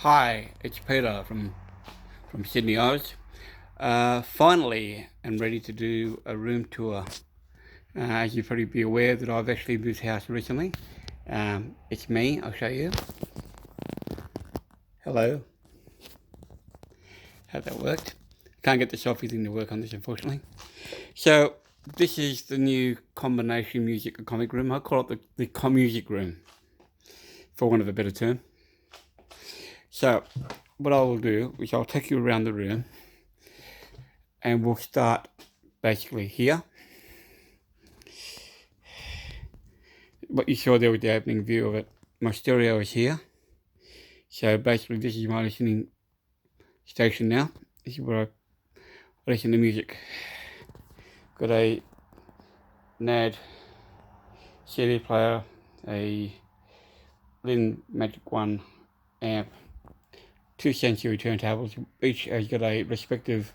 Hi, it's Peter from Sydney, Oz. Finally, I'm ready to do a room tour. As you'll probably be aware that I've actually moved house recently. It's me, I'll show you. Hello. How that worked. Can't get the selfie thing to work on this, unfortunately. So, this is the new combination music and comic room. I call it the Comusic Room, for want of a better term. So, what I will do is I'll take you around the room and we'll start basically here. What you saw there with the opening view of it, my stereo is here. So basically this is my listening station now. This is where I listen to music. Got a NAD CD player, a Lin Magic 1 amp, two sensory turntables. Each has got a respective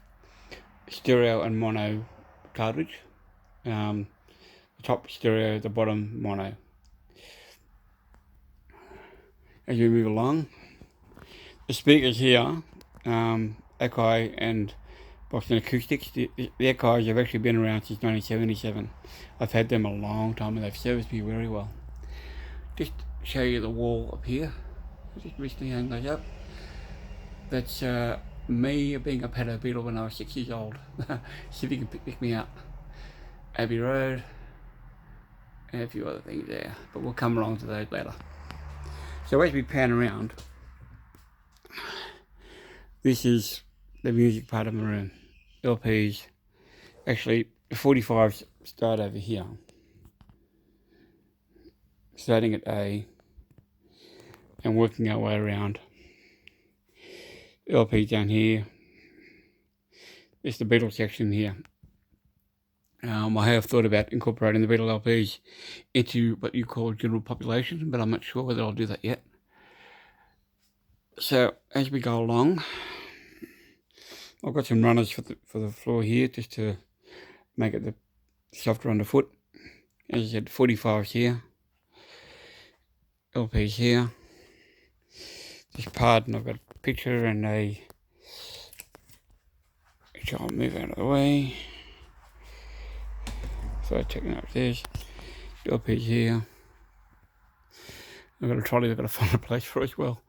stereo and mono cartridge. The top stereo, the bottom mono. As we move along, the speakers here, Akai and Boston Acoustics. The Akais have actually been around since 1977. I've had them a long time and they've serviced me very well. Just show you the wall up here. I just recently hung those up. That's me being a pedo beetle when I was 6 years old. See if you can pick me up. Abbey Road and a few other things there, but we'll come along to those later. So as we pan around, this is the music part of my room. LPs, actually the 45s start over here. Starting at A and working our way around. LPs down here. There's the Beatles section here. I have thought about incorporating the Beatles LPs into what you call general population, but I'm not sure whether I'll do that yet. So as we go along, I've got some runners for the floor here just to make it the softer underfoot. As I said, 45s here, LPs here. Just pardon, I've got a picture and which I'll move out of the way. So I'm checking out this. LPs here. I've got a trolley I've got to find a place for as well.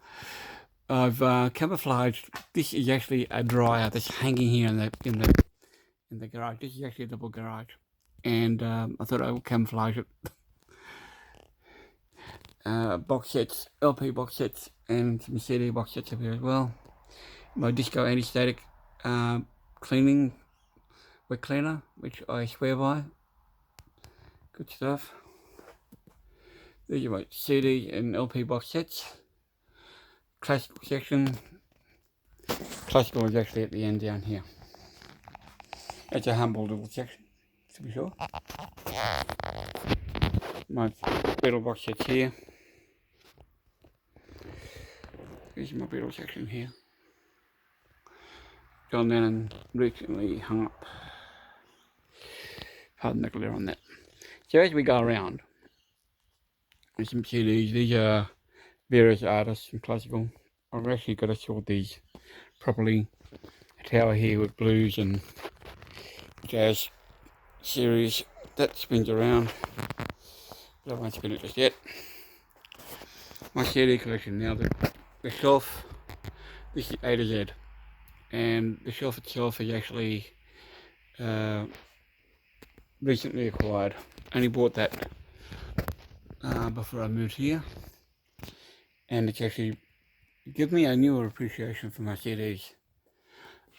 I've camouflaged. This is actually a dryer that's hanging here in the garage. This is actually a double garage, and I thought I would camouflage it. Box sets, LP box sets, and some CD box sets up here as well. My disco anti-static cleaning wet cleaner, which I swear by. Good stuff. These are my CD and LP box sets. Classical section. Classical is actually at the end down here. It's a humble little section, to be sure. My Beatle box sets here. Here's my Beatle section here. John Lennon recently hung up. Pardon the glare on that. So as we go around, there's some CDs. These are various artists from classical. I've actually got to sort these properly. A tower here with blues and jazz series that spins around, but I won't spin it just yet. My CD collection now, the shelf, this is A to Z, and the shelf itself is actually recently acquired. Only bought that before I moved here, and it's actually given me a newer appreciation for my CDs.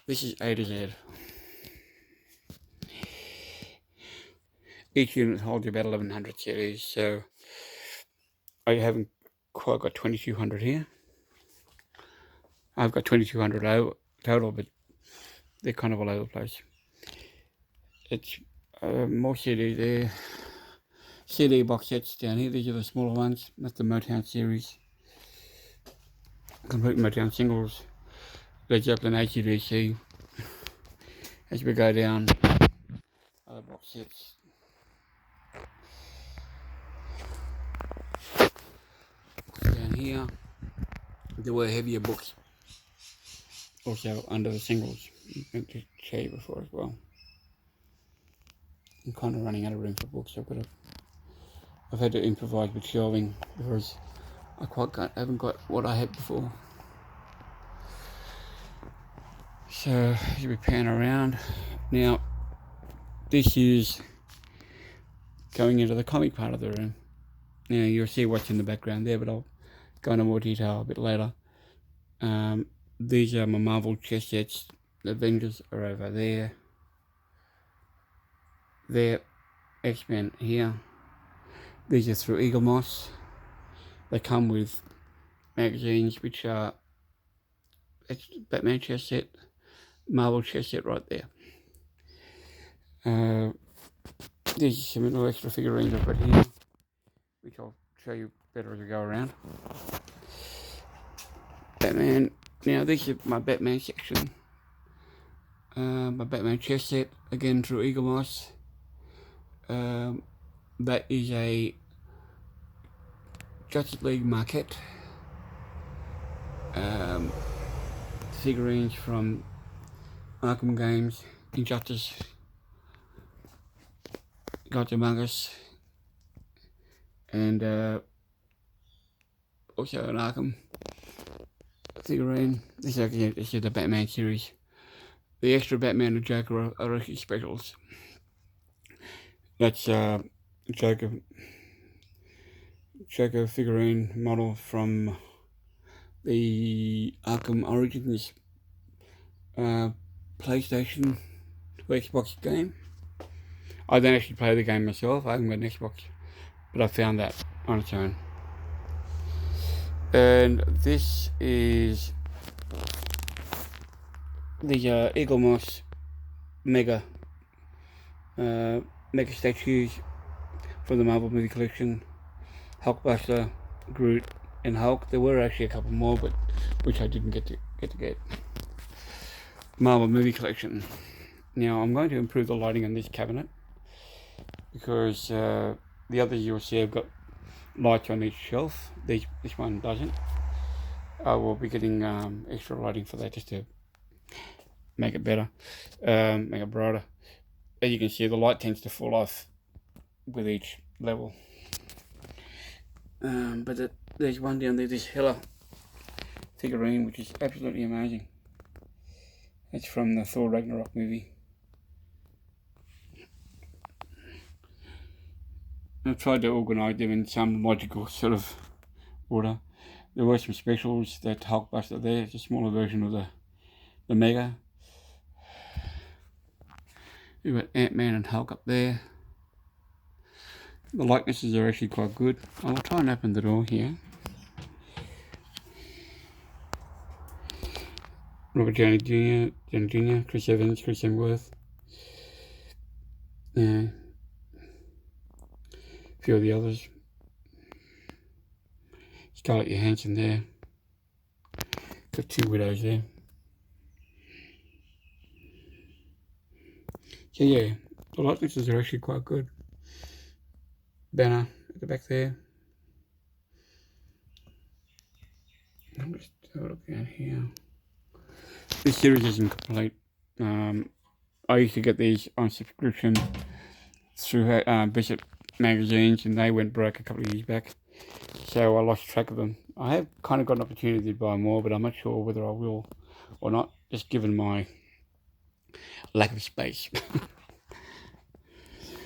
This is A to Z. Each unit holds about 1100 CDs, so I haven't quite got 2200 here. I've got 2200 total, but they're kind of all over the place. It's more CDs there. CD box sets down here. These are the smaller ones. That's the Motown series. Complete Motown singles. Led Zeppelin AC/DC. As we go down, other box sets. Down here, There were heavier books also under the singles. I'm to show you before as well. I'm kind of running out of room for books. I've had to improvise with shelving because I haven't got what I had before. So you'll be panning around. Now this is going into the comic part of the room. Now you'll see what's in the background there, but I'll go into more detail a bit later. These are my Marvel chess sets. The Avengers are over there. They're X-Men here. These are through Eagle Moss. They come with magazines, which are Batman chess set, Marvel chess set right there. There's some little extra figurines I've got here, which I'll show you better as we go around. Batman. Now this is my Batman section. My Batman chess set, again through Eagle Moss. That is a Justice League Marquette. Figurines from Arkham games, Injustice, Gods Among Us, and also an Arkham figurine. This is the Batman series. The extra Batman and Joker are actually specials. That's Joker figurine model from the Arkham Origins PlayStation to Xbox game. I don't actually play the game myself. I haven't got an Xbox, but I found that on its own. And this is the Eagle Moss Mega statues from the Marvel movie collection. Hulkbuster, Groot, and Hulk. There were actually a couple more, but which I didn't get. Marvel movie collection. Now I'm going to improve the lighting on this cabinet because the others you'll see have got lights on each shelf. This one doesn't. I will be getting extra lighting for that just to make it better, make it brighter. As you can see, the light tends to fall off with each level. But there's one down there, this Hela figurine, which is absolutely amazing. It's from the Thor Ragnarok movie. I've tried to organise them in some logical sort of order. There were some specials. That Hulkbuster there, it's a smaller version of the Mega. We've got Ant-Man and Hulk up there. The likenesses are actually quite good. I'll try and open the door here. Robert Downey Jr., Chris Evans, Chris Hemsworth. A few of the others. Scarlett Johansson there. Got two widows there. So yeah, the likenesses are actually quite good. Banner at the back there. I'm just have a look down here. This series isn't complete. I used to get these on subscription through Bishop magazines, and they went broke a couple of years back, so I lost track of them. I have kind of got an opportunity to buy more, but I'm not sure whether I will or not, just given my lack of space.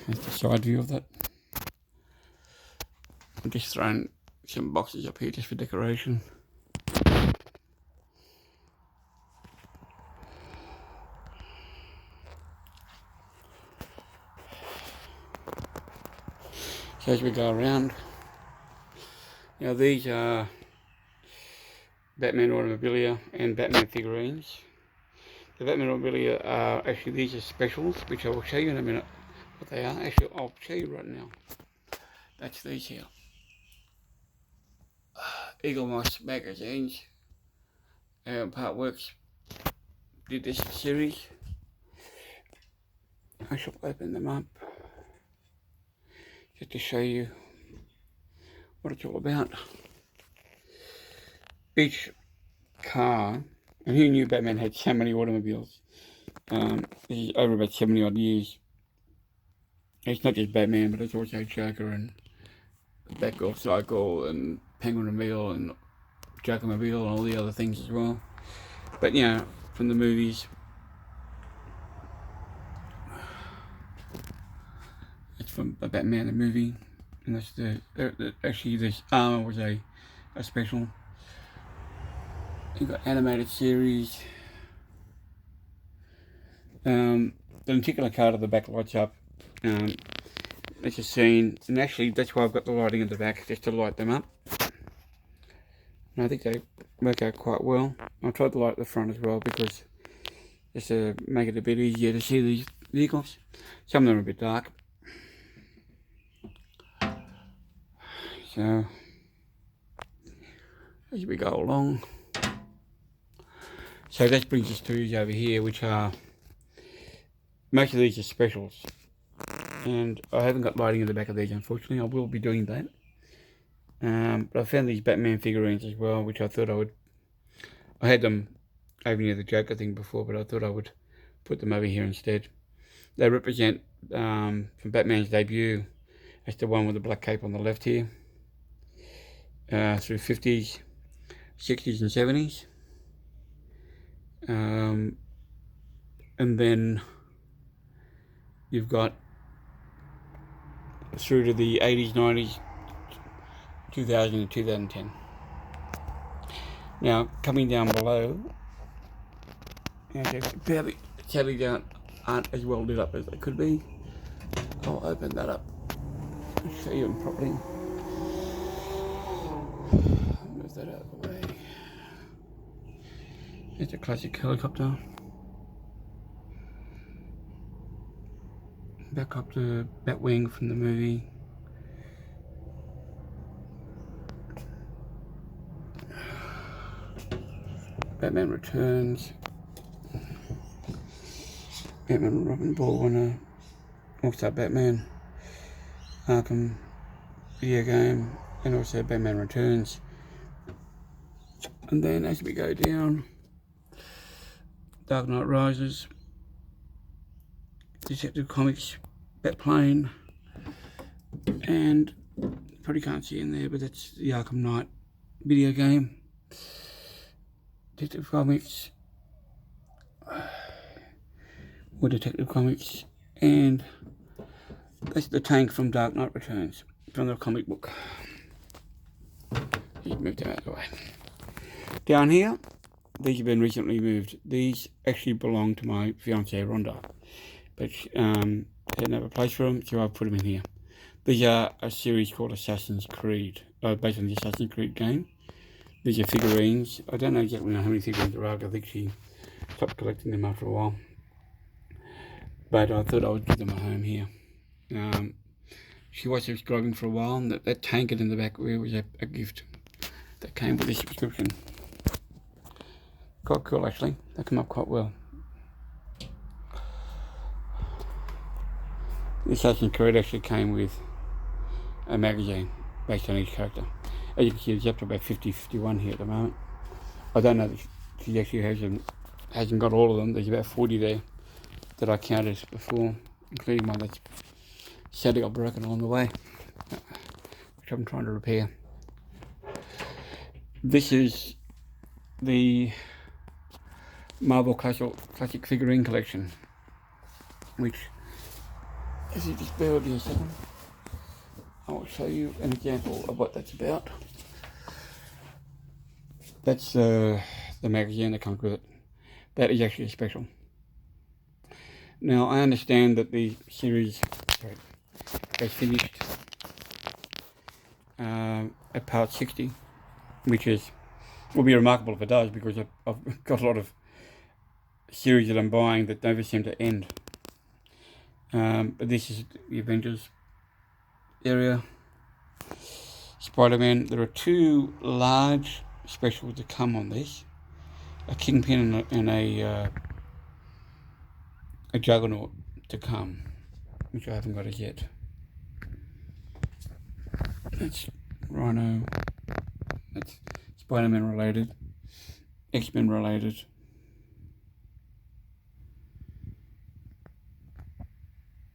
That's the side view of that. I'm just throwing some boxes up here just for decoration. So as we go around, now these are Batman automobilia and Batman figurines. The Batman automobilia are actually, these are specials, which I will show you in a minute what they are. Actually, I'll show you right now. That's these here. Eagle Moss magazines. Partworks did this series. I shall open them up just to show you what it's all about. Each car, and who knew Batman had so many automobiles? This is over about 70 odd years. It's not just Batman, but it's also Joker and Batgirl Cycle and Penguin-mobile and Joker-mobile and all the other things as well. But yeah, from the movies, it's from a Batman the movie, and that's actually this armor was a special. You got animated series. The lenticular card of the back lights up. It's a scene, and actually that's why I've got the lighting in the back, just to light them up. And I think they work out quite well. I'll try to light at the front as well, because just to make it a bit easier to see these vehicles. Some of them are a bit dark. So, as we go along. So that brings us to these over here, which are, most of these are specials. And I haven't got lighting in the back of these, unfortunately. I will be doing that. But I found these Batman figurines as well, which I thought I would... I had them over near the Joker thing before, but I thought I would put them over here instead. They represent, from Batman's debut, that's the one with the black cape on the left here, through 50s, 60s and 70s. And then you've got through to the 80s, 90s, 2000 and 2010. Now, coming down below, barely, sadly they aren't as well lit up as they could be. I'll open that up and show you them properly. Move that out of the way. It's a classic helicopter. Back up to Batwing from the movie. Batman Returns. Batman and Robin Ball winner. Also Batman Arkham video game, and also Batman Returns. And then as we go down, Dark Knight Rises, Detective Comics, Batplane, and probably can't see in there, but that's the Arkham Knight video game. Detective Comics, or Detective Comics, and that's the tank from Dark Knight Returns, from the comic book. Just move them out of the way. Down here, these have been recently moved. These actually belong to my fiancée Rhonda, but I didn't have a place for them, so I put them in here. These are a series called Assassin's Creed, based on the Assassin's Creed game. These are figurines. I don't know exactly how many figurines there are. I think she stopped collecting them after a while. But I thought I would give them a home here. She was subscribing for a while, and that tank in the back there was a gift that came with the subscription. Quite cool, actually. They come up quite well. The Assassin's Creed actually came with a magazine based on each character. As you can see, it's up to about 50, 51 here at the moment. I don't know that she actually hasn't got all of them. There's about 40 there that I counted before, including one that's sadly got broken along the way, which I'm trying to repair. This is the Marvel Classic Figurine Collection, which, if you just bear with me a second, I will show you an example of what that's about. That's the magazine that comes with it. That is actually a special. Now, I understand that the series has finished at part 60, which will be remarkable if it does, because I've got a lot of series that I'm buying that never seem to end. But this is the Avengers area. Spider-Man. There are two large specials to come on this: a Kingpin and a Juggernaut to come, which I haven't got as yet. That's Rhino. That's Spider-Man related. X-Men related.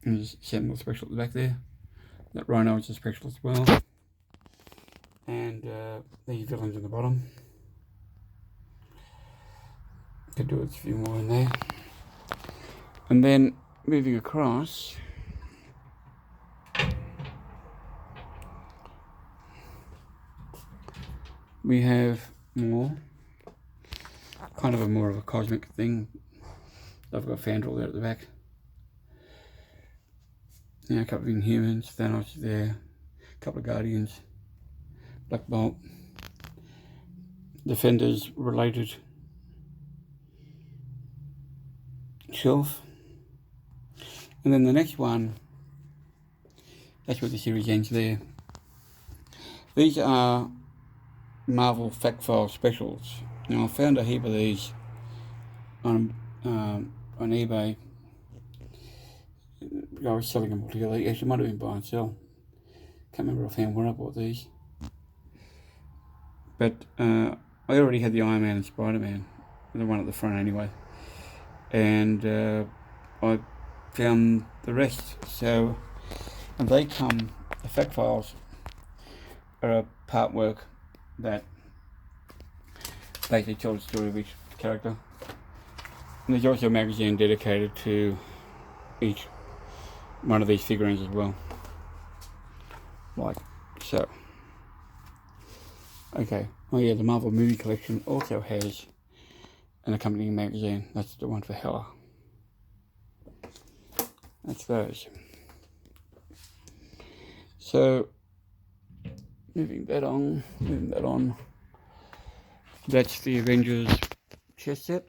And there's Sentinel special at the back there. That Rhino is a special as well. And the villains in the bottom. Could do a few more in there. And then moving across, we have more, kind of more of a cosmic thing. I've got Fandral there at the back. Yeah, a couple of Inhumans, Thanos there, a couple of Guardians, Black Bolt, Defenders related shelf. And then the next one, that's where the series ends there. These are Marvel Factfile specials. Now I found a heap of these on eBay. I was selling them all together. Actually, might have been buy and sell. Can't remember offhand when I bought these. But I already had the Iron Man and Spider-Man, the one at the front anyway. And I found the rest. So, and they come, the fact files are a part work that basically tells the story of each character. And there's also a magazine dedicated to each one of these figurines as well. Like so. Okay. Oh yeah, the Marvel movie collection also has an accompanying magazine. That's the one for Hella. That's those. So moving that on. That's the Avengers chess set.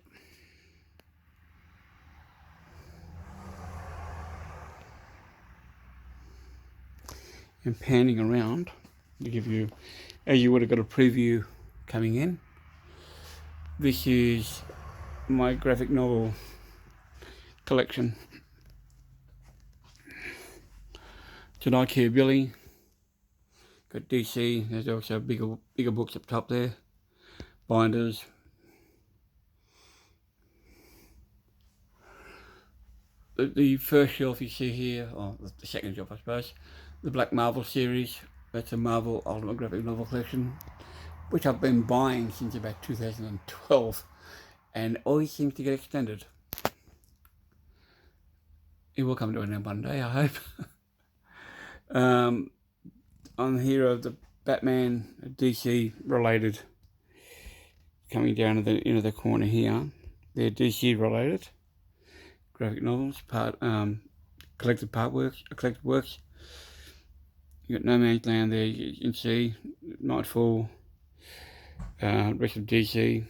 And panning around to give you, as you would have got a preview coming in. This is my graphic novel collection. Tonight Here Billy. Got DC. There's also bigger books up top there. Binders. The first shelf you see here, or the second shelf I suppose, the Black Marvel series. That's a Marvel Ultimate Graphic Novel collection, which I've been buying since about 2012, and always seems to get extended. It will come to an end one day, I hope. On here of the Batman DC related, coming down into the corner here. They're DC related graphic novels, collected works. You got No Man's Land there, you can see Nightfall, rest of DC,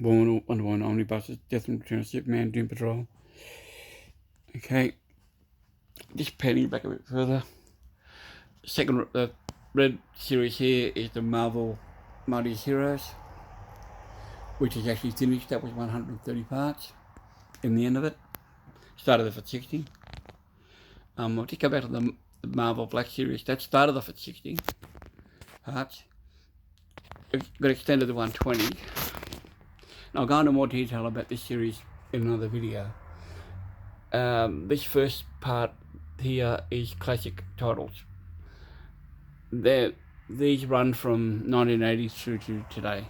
Wonder Woman Omnibuses, Death and Return of Superman, Doom Patrol. Okay, just panning back a bit further. The red series here is the Marvel Mightiest Heroes, which is actually finished. That was 130 parts in the end of it. Started off at 60. I'll just go back to the Marvel Black series. That started off at 60 parts. It got extended to 120. And I'll go into more detail about this series in another video. This first part here is classic titles. These run from 1980 through to today.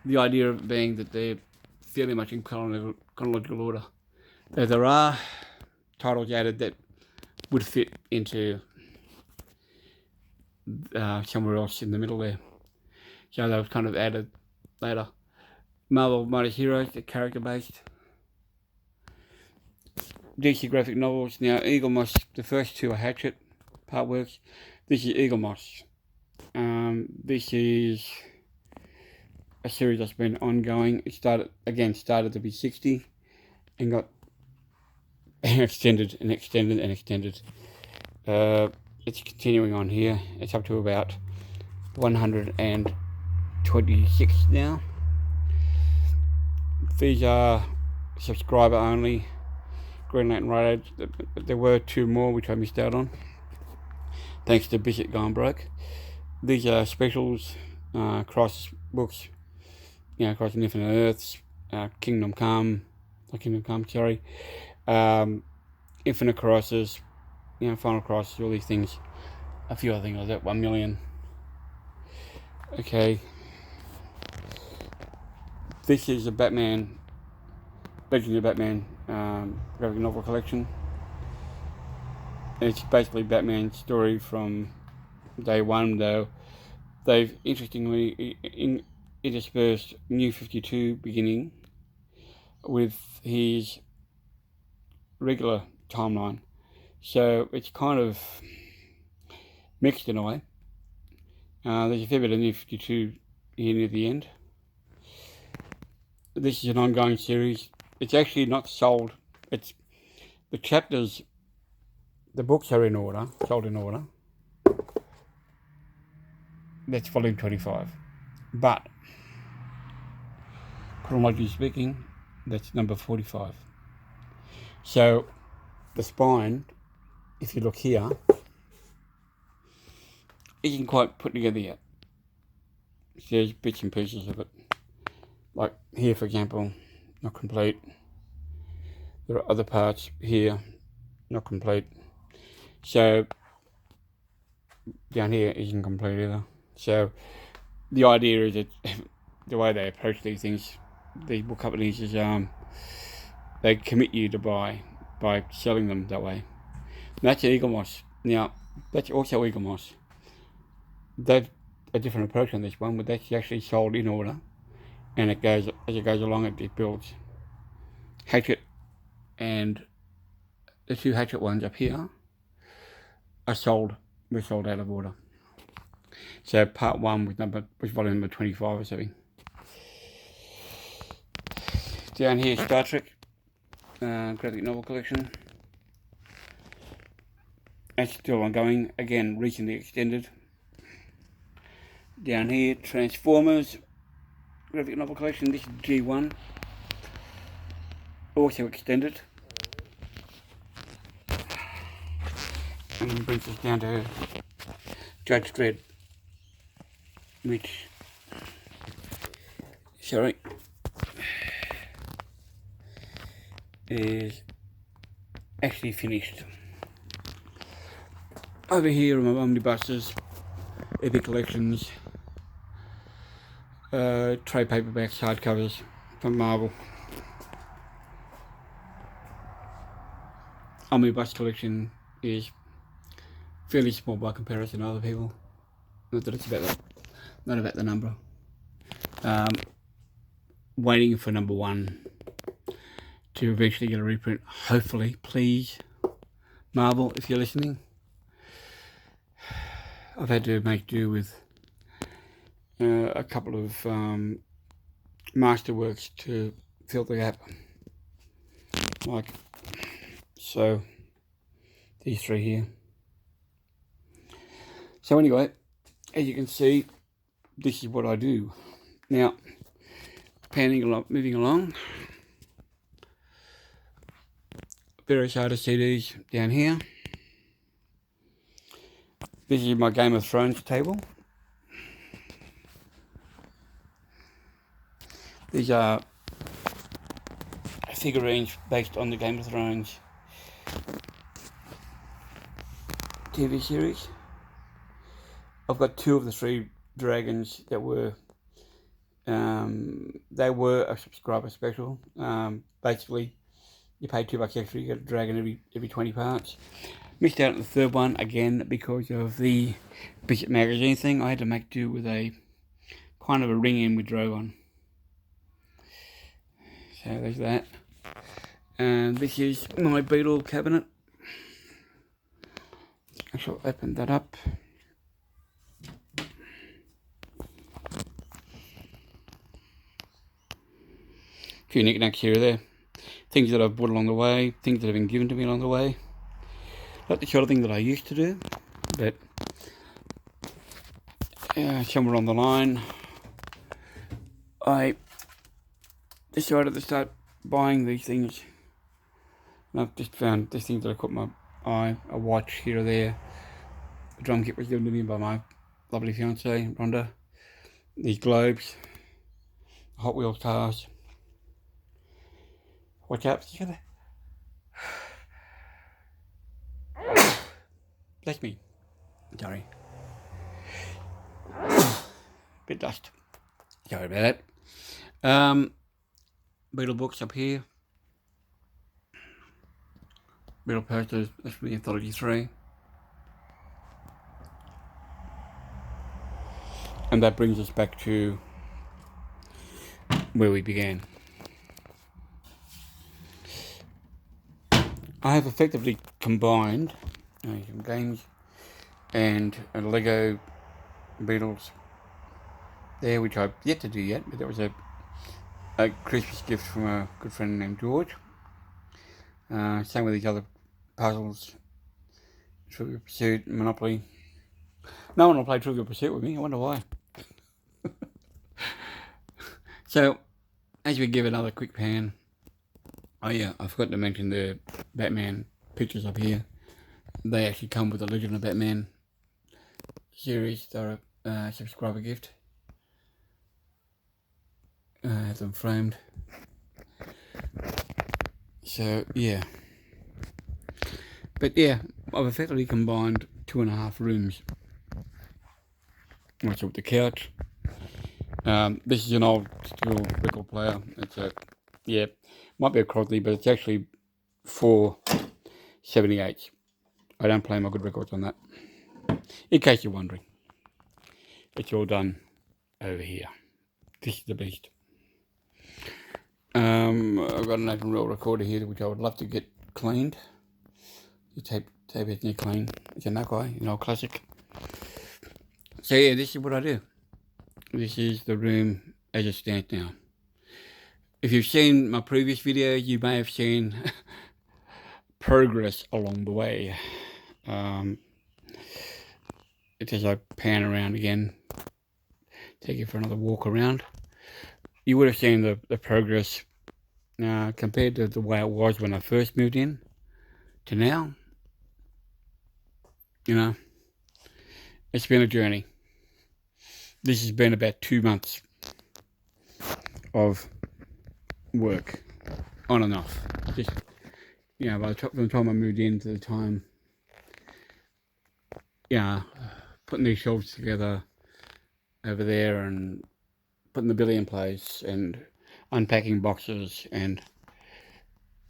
The idea of being that they're fairly much in chronological order. There are titles added that would fit into somewhere else in the middle there. So that was kind of added later. Marvel Mightiest Heroes, the character based. DC graphic novels. Now Eagle Moss, the first two are Hatchet part works. This is Eagle Moss. This is a series that's been ongoing. It started to be 60 and got extended and extended and extended. It's continuing on here. It's up to about 126 now. These are subscriber only. Green Lantern Raid. There were two more which I missed out on, thanks to Bishop gone broke. These are specials, Crisis books, Across Infinite Earths, Kingdom Come, sorry, Infinite Crisis, Final Crisis, all these things. A few other things like that, 1 million. Okay. This is a Batman, Legend of Batman graphic novel collection. And it's basically Batman's story from day one, though they've interestingly interspersed New 52 beginning with his regular timeline. So it's kind of mixed in a way. There's a fair bit of New 52 here near the end. This is an ongoing series. It's actually not sold. It's the chapters, the books are in order, sold in order. That's volume 25. But, chronologically speaking, that's number 45. So, the spine, if you look here, isn't quite put together yet. There's bits and pieces of it. Like here, for example, not complete. There are other parts here, not complete. So, down here isn't complete either. So, the idea is that the way they approach these things, these book companies, is they commit you to buy by selling them that way. And that's Eagle Moss. Now, that's also Eagle Moss. They've a different approach on this one, but that's actually sold in order. And it goes, as it goes along, it builds. Hatchet and the two Hatchet ones up here are sold. We're sold out of order. So part one was volume number 25 or something. Down here, Star Trek graphic novel collection. That's still ongoing. Again, recently extended. Down here, Transformers graphic novel collection. This is G1. Also extended. And brings us down to Judge Dredd, which, is actually finished. Over here are my omnibuses, Epic Collections, trade paperbacks, hardcovers from Marvel. Omnibus collection is fairly small by comparison to other people. Not that it's not about the number. Waiting for number one to eventually get a reprint. Hopefully, please, Marvel, if you're listening. I've had to make do with a couple of masterworks to fill the gap. Like, so, these three here. So anyway, as you can see, this is what I do. Now, moving along. Various artist CDs down here. This is my Game of Thrones table. These are figurines based on the Game of Thrones TV series. I've got two of the three dragons that were they were a subscriber special. Basically, you pay $2 extra, you get a dragon every 20 parts. Missed out on the third one again because of the Bishop magazine thing. I had to make do with a kind of a ring in with Drogon. So there's that. And this is my Beetle cabinet. I shall open that up. A few knickknacks here or there. Things that I've bought along the way, things that have been given to me along the way. Not the sort of thing that I used to do, but somewhere on the line, I decided to start buying these things. And I've just found these things that I caught my eye, a watch here or there. A drum kit was given to me by my lovely fiancée, Rhonda. These globes, Hot Wheels cars. Watch out, bless me. Sorry. Bit dust. Sorry about that. Beetle books up here. Beetle posters, that's from the Anthology 3. And that brings us back to where we began. I have effectively combined some games and a Lego Beatles there, which I've yet to do yet, but that was a Christmas gift from a good friend named George. Same with these other puzzles, Trivial Pursuit, Monopoly. No one will play Trivial Pursuit with me, I wonder why. So, as we give another quick pan, oh yeah, I forgot to mention the Batman pictures up here. They actually come with the Legend of Batman series. They're a subscriber gift. I have them framed. So yeah. But yeah, I've effectively combined 2.5 rooms. What's with the couch. This is an old school record player. It's a, yeah, might be a Crosley, but it's actually 4 78s. I don't play my good records on that. In case you're wondering. It's all done over here. This is the beast. I've got an open reel recorder here, which I would love to get cleaned. The tape isn't it clean. It's a Nakai, an old classic. So yeah, this is what I do. This is the room as it stands now. If you've seen my previous video, you may have seen progress along the way. As I pan around again, take you for another walk around, you would have seen the progress compared to the way it was when I first moved in to now. You know, it's been a journey. This has been about 2 months of work, on and off. Just, you know, from the time I moved in to the time, putting these shelves together over there and putting the billy in place and unpacking boxes, and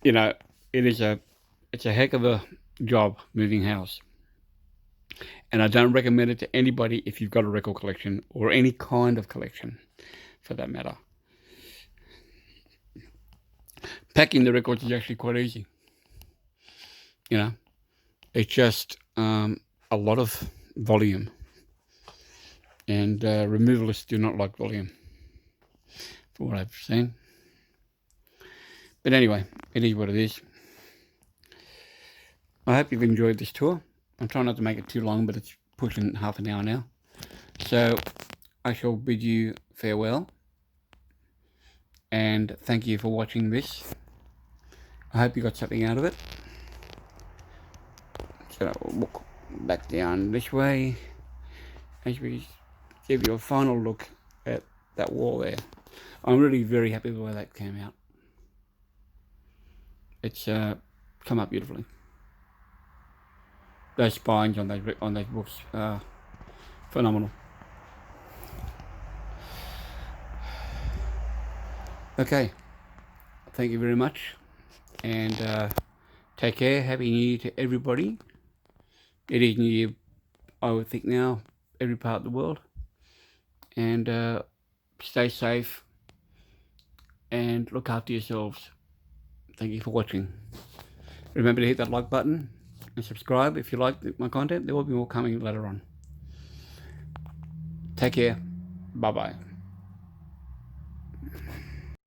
it's a heck of a job moving house. And I don't recommend it to anybody if you've got a record collection or any kind of collection for that matter. Packing the records is actually quite easy. It's just a lot of volume, and removalists do not like volume, from what I've seen. But anyway, it is what it is. I hope you've enjoyed this tour. I'm trying not to make it too long, but it's pushing half an hour now. So I shall bid you farewell, and thank you for watching this. I hope you got something out of it. So we'll walk back down this way as we give you a final look at that wall there. I'm really very happy with the way that came out. It's come up beautifully. Those spines on those books are phenomenal. Okay, thank you very much, and take care. Happy New Year to everybody. It is New Year, I would think now, every part of the world. And stay safe and look after yourselves. Thank you for watching. Remember to hit that like button and subscribe if you like my content. There will be more coming later on. Take care. Bye bye.